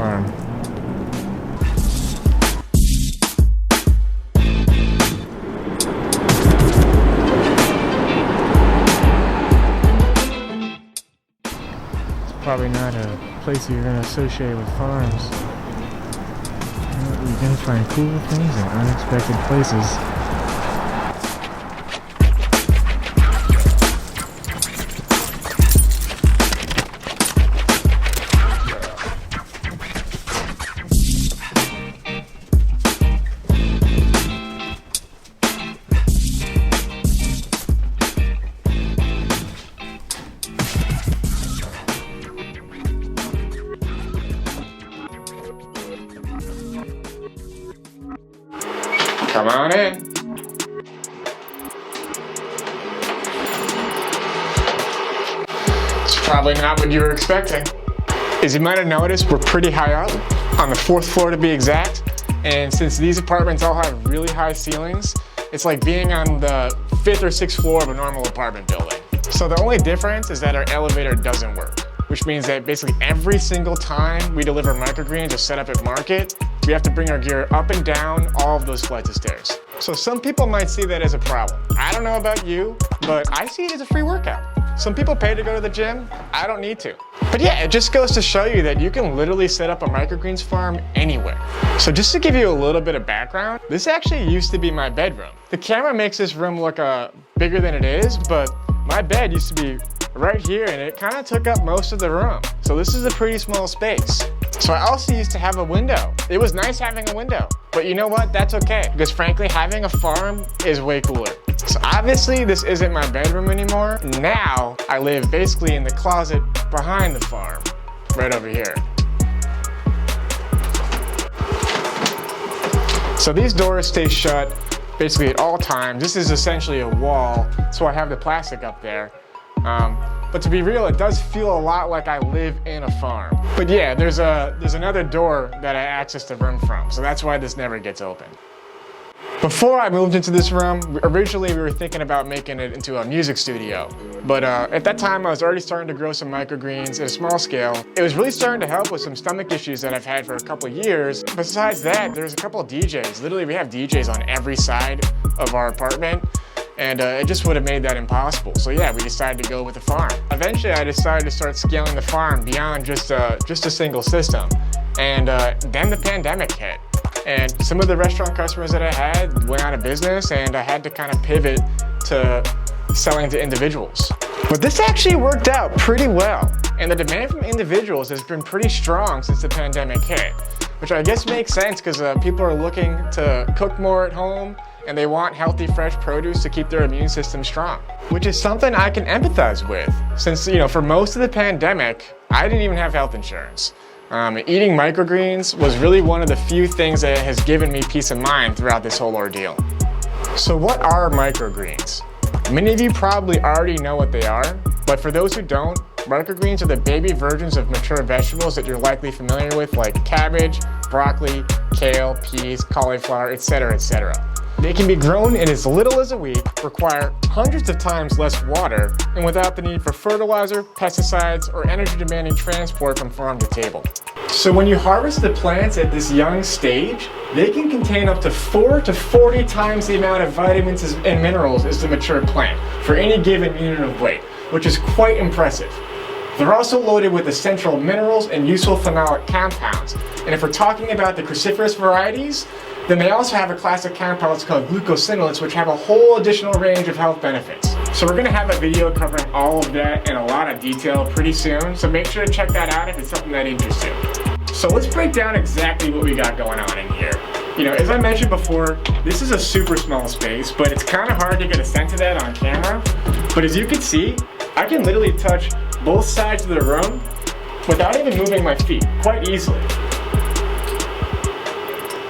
farm. It's probably not a place you're going to associate with farms. You're going to find cool things in unexpected places. Come on in. It's probably not what you were expecting. As you might have noticed, we're pretty high up, on the 4th floor to be exact. And since these apartments all have really high ceilings, it's like being on the 5th or 6th floor of a normal apartment building. So the only difference is that our elevator doesn't work, which means that basically every single time we deliver microgreens or set up at market, we have to bring our gear up and down all of those flights of stairs. So some people might see that as a problem. I don't know about you, but I see it as a free workout. Some people pay to go to the gym. I don't need to. But yeah, it just goes to show you that you can literally set up a microgreens farm anywhere. So just to give you a little bit of background, this actually used to be my bedroom. The camera makes this room look bigger than it is, but my bed used to be right here and it kind of took up most of the room. So this is a pretty small space. So I also used to have a window. It was nice having a window, but you know what? That's okay, because frankly, having a farm is way cooler. So obviously this isn't my bedroom anymore. Now I live basically in the closet behind the farm, right over here. So these doors stay shut basically at all times. This is essentially a wall, so I have the plastic up there. But to be real, it does feel a lot like I live in a farm. But yeah, there's another door that I access the room from, so that's why this never gets open. Before I moved into this room, originally we were thinking about making it into a music studio. But at that time, I was already starting to grow some microgreens at a small scale. It was really starting to help with some stomach issues that I've had for a couple of years. Besides that, there's a couple of DJs. Literally, we have DJs on every side of our apartment. And it just would have made that impossible. So yeah, we decided to go with a farm. Eventually, I decided to start scaling the farm beyond just a single system. And then the pandemic hit. And some of the restaurant customers that I had went out of business, and I had to kind of pivot to selling to individuals. But this actually worked out pretty well. And the demand from individuals has been pretty strong since the pandemic hit, which I guess makes sense because people are looking to cook more at home, and they want healthy, fresh produce to keep their immune system strong, which is something I can empathize with, since, you know, for most of the pandemic, I didn't even have health insurance. Eating microgreens was really one of the few things that has given me peace of mind throughout this whole ordeal. So what are microgreens? Many of you probably already know what they are, but for those who don't, microgreens are the baby versions of mature vegetables that you're likely familiar with, like cabbage, broccoli, kale, peas, cauliflower, etc., etc. They can be grown in as little as a week, require hundreds of times less water, and without the need for fertilizer, pesticides, or energy-demanding transport from farm to table. So when you harvest the plants at this young stage, they can contain up to 4 to 40 times the amount of vitamins and minerals as the mature plant for any given unit of weight, which is quite impressive. They're also loaded with essential minerals and useful phenolic compounds. And if we're talking about the cruciferous varieties, then they also have a class of compounds called glucosinolates, which have a whole additional range of health benefits. So we're gonna have a video covering all of that in a lot of detail pretty soon, so make sure to check that out if it's something that interests you. So let's break down exactly what we got going on in here. You know, as I mentioned before, this is a super small space, but it's kind of hard to get a sense of that on camera. But as you can see, I can literally touch both sides of the room without even moving my feet, quite easily.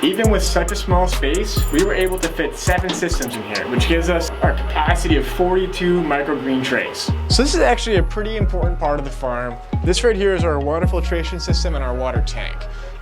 Even with such a small space, we were able to fit 7 systems in here, which gives us our capacity of 42 microgreen trays. So this is actually a pretty important part of the farm. This right here is our water filtration system and our water tank.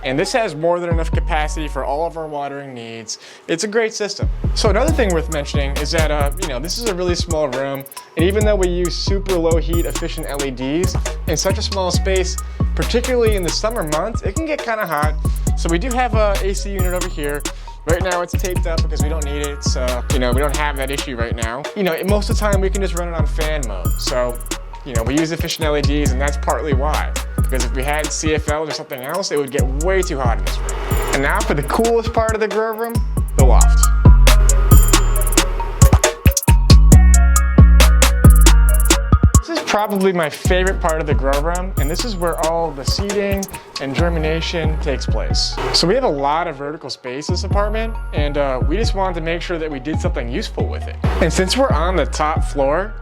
And this has more than enough capacity for all of our watering needs. It's a great system. So another thing worth mentioning is that, you know, this is a really small room, and even though we use super low heat efficient LEDs in such a small space, particularly in the summer months, it can get kind of hot. So we do have a AC unit over here. Right now it's taped up because we don't need it, so, we don't have that issue right now. Most of the time we can just run it on fan mode. So, we use efficient LEDs, and that's partly why. Because if we had CFL or something else, it would get way too hot in this room. And now for the coolest part of the grow room, the loft. This is probably my favorite part of the grow room, and this is where all the seeding and germination takes place. So we have a lot of vertical space in this apartment, and we just wanted to make sure that we did something useful with it. And since we're on the top floor,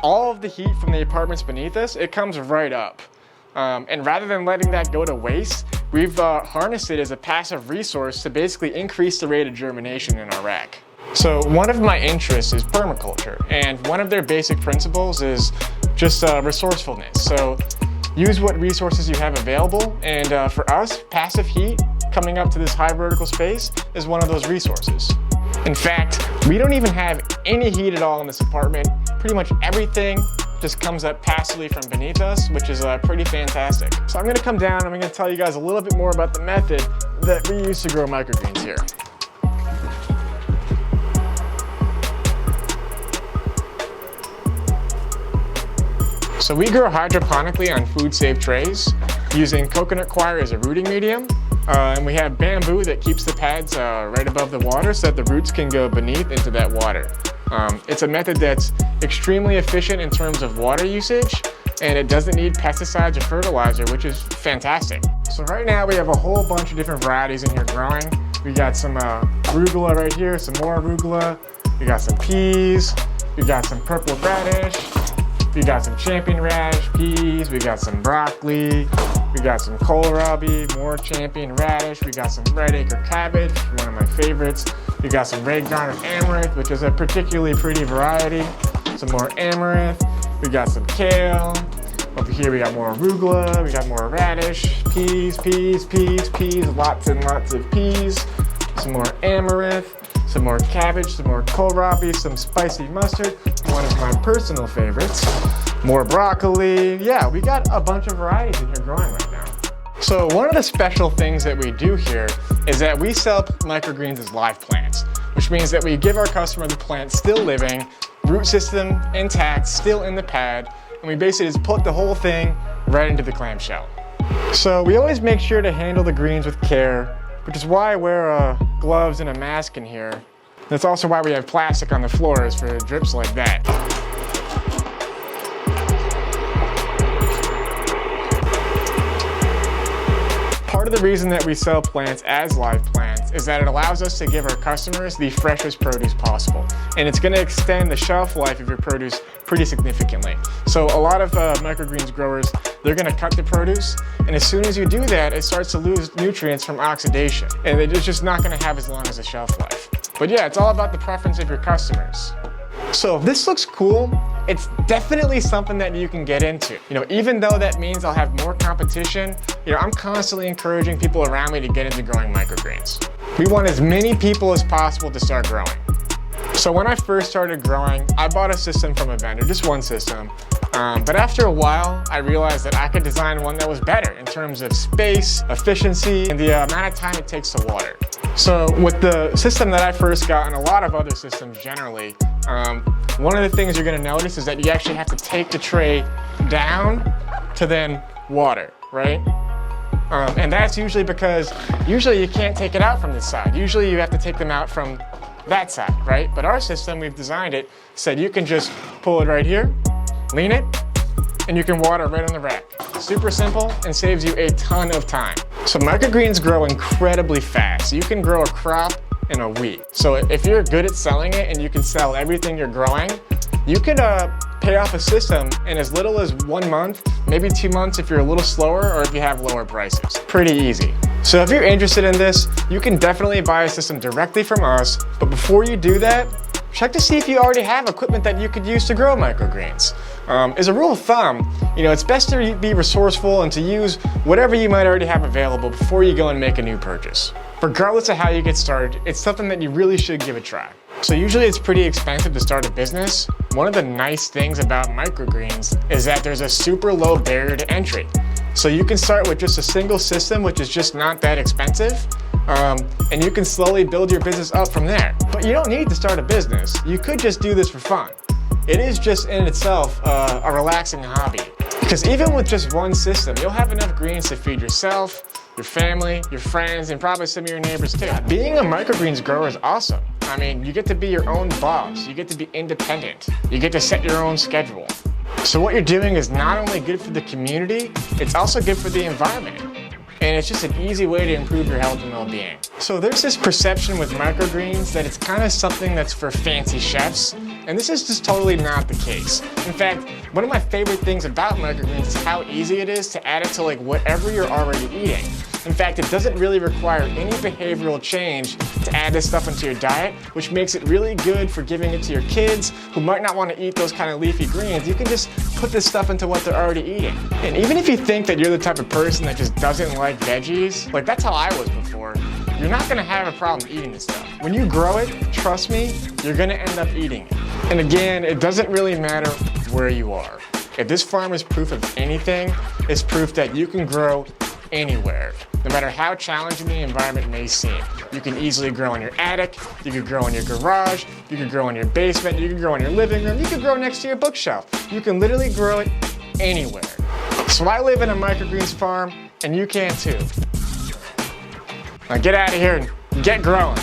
all of the heat from the apartments beneath us, it comes right up. And rather than letting that go to waste, we've harnessed it as a passive resource to basically increase the rate of germination in our rack. So one of my interests is permaculture, and one of their basic principles is just resourcefulness. So use what resources you have available, and for us, passive heat coming up to this high vertical space is one of those resources. In fact, we don't even have any heat at all in this apartment. Pretty much everything just comes up passively from beneath us, which is pretty fantastic. So I'm gonna come down and I'm gonna tell you guys a little bit more about the method that we use to grow microgreens here. So we grow hydroponically on food-safe trays using coconut coir as a rooting medium. And we have bamboo that keeps the pads right above the water so that the roots can go beneath into that water. It's a method that's extremely efficient in terms of water usage, and it doesn't need pesticides or fertilizer, which is fantastic. So right now we have a whole bunch of different varieties in here growing. We got some arugula right here, some more arugula. We got some peas. We got some purple radish. We got some champion radish, peas. We got some broccoli. We got some kohlrabi, more champion radish. We got some red acre cabbage, one of my favorites. We got some red garnet amaranth, which is a particularly pretty variety. Some more amaranth. We got some kale. Over here we got more arugula. We got more radish, peas, lots and lots of peas. Some more amaranth. Some more cabbage, some more kohlrabi, some spicy mustard, one of my personal favorites. More broccoli. Yeah, we got a bunch of varieties in here growing right now. So one of the special things that we do here is that we sell microgreens as live plants, which means that we give our customer the plant still living, root system intact, still in the pad, and we basically just put the whole thing right into the clamshell. So we always make sure to handle the greens with care, which is why I wear gloves and a mask in here. That's also why we have plastic on the floors for drips like that. Part of the reason that we sell plants as live plants is that it allows us to give our customers the freshest produce possible. And it's going to extend the shelf life of your produce pretty significantly. So a lot of microgreens growers, they're going to cut the produce, and as soon as you do that, it starts to lose nutrients from oxidation, and it's just not going to have as long as a shelf life. But yeah, it's all about the preference of your customers. So if this looks cool, it's definitely something that you can get into. Even though that means I'll have more competition, I'm constantly encouraging people around me to get into growing microgreens. We want as many people as possible to start growing. So when I first started growing, I bought a system from a vendor, just one system. But after a while, I realized that I could design one that was better in terms of space, efficiency, and the amount of time it takes to water. So with the system that I first got, and a lot of other systems generally, one of the things you're gonna notice is that you actually have to take the tray down to then water, right? And that's usually because usually you can't take it out from this side. Usually you have to take them out from that side, right? But our system, we've designed it, said you can just pull it right here, lean it, and you can water right on the rack. Super simple and saves you a ton of time. So microgreens grow incredibly fast. You can grow a crop in a week. So if you're good at selling it and you can sell everything you're growing, you could pay off a system in as little as 1 month, maybe 2 months if you're a little slower or if you have lower prices. Pretty easy. So if you're interested in this, you can definitely buy a system directly from us, but before you do that, check to see if you already have equipment that you could use to grow microgreens. As a rule of thumb, it's best to be resourceful and to use whatever you might already have available before you go and make a new purchase. Regardless of how you get started, it's something that you really should give a try. So usually it's pretty expensive to start a business. One of the nice things about microgreens is that there's a super low barrier to entry. So you can start with just a single system, which is just not that expensive. And you can slowly build your business up from there. But you don't need to start a business. You could just do this for fun. It is just in itself a relaxing hobby. Because even with just one system, you'll have enough greens to feed yourself, your family, your friends, and probably some of your neighbors too. Being a microgreens grower is awesome. I mean, you get to be your own boss. You get to be independent. You get to set your own schedule. So what you're doing is not only good for the community, it's also good for the environment. And it's just an easy way to improve your health and well-being. So there's this perception with microgreens that it's kind of something that's for fancy chefs, and this is just totally not the case. In fact, one of my favorite things about microgreens is how easy it is to add it to like whatever you're already eating. In fact, it doesn't really require any behavioral change to add this stuff into your diet, which makes it really good for giving it to your kids who might not want to eat those kind of leafy greens. You can just put this stuff into what they're already eating. And even if you think that you're the type of person that just doesn't like veggies, like that's how I was before, you're not gonna have a problem eating this stuff. When you grow it, trust me, you're gonna end up eating it. And again, it doesn't really matter where you are. If this farm is proof of anything, it's proof that you can grow anywhere, no matter how challenging the environment may seem. You can easily grow in your attic, you can grow in your garage, you can grow in your basement, you can grow in your living room, you can grow next to your bookshelf. You can literally grow it anywhere. So I live in a microgreens farm, and you can too. Now get out of here and get growing.